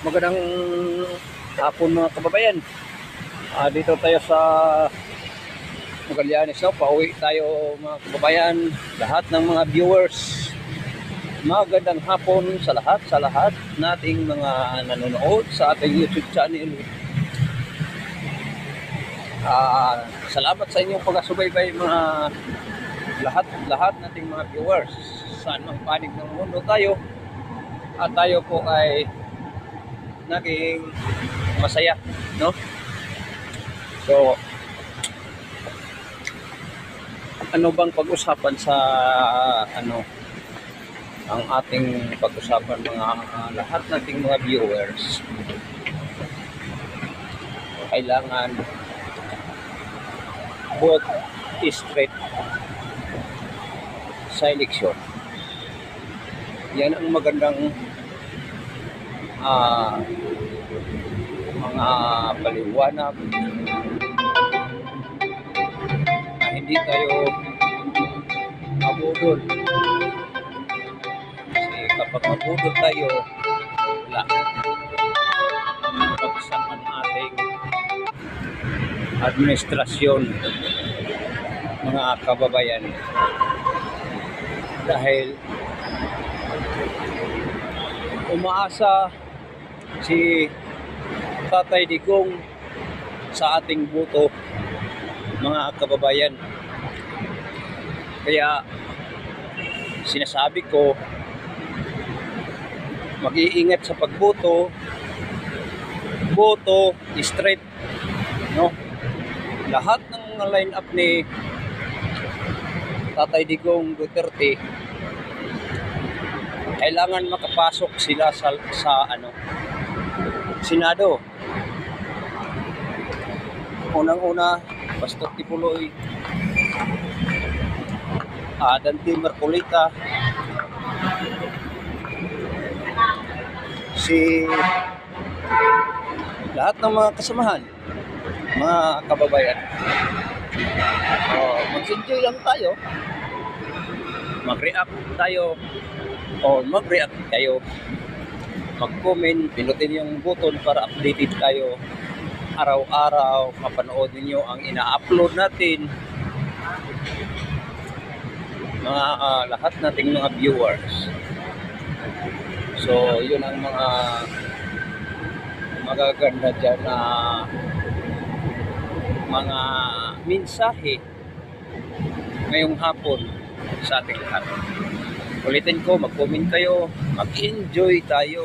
Magandang hapon mga kababayan. Dito tayo sa Magallanes, no? Pauwi tayo mga kababayan, lahat ng mga viewers. Magandang hapon sa lahat nating mga nanonood sa ating YouTube channel. Salamat sa inyong pagsubaybay mga lahat nating mga viewers. Saan mang panig ng mundo tayo, at tayo po ay naging masaya, no? So, ano bang pag-usapan sa ang ating pag-usapan mga lahat nating mga viewers? Kailangan both straight sa eleksyon. Yan ang magandang mga paliwanag na hindi tayo mabudol. Kasi kapag mabudol tayo, wala. Pagsan ang ating administrasyon, mga kababayan. Dahil umaasa si Tatay Digong sa ating boto, mga kababayan. Kaya sinasabi ko, mag-iingat sa pagboto, boto straight, no? Lahat ng line up ni Tatay Digong Duterte, kailangan makapasok sila sa Senado. Unang-una, Pastor Kibuloy, Dante Marcolita, lahat ng mga kasamahan, mga kababayan. Mag-enjoy lang tayo, mag-react tayo, mag-comment, pinutin yung button para updated tayo araw-araw, mapanood ninyo ang ina-upload natin, mga lahat nating mga viewers. So yun ang mga magaganda dyan na mga mensahe ngayong hapon sa ating lahat. Ulitin ko, mag-comment kayo, mag-enjoy tayo.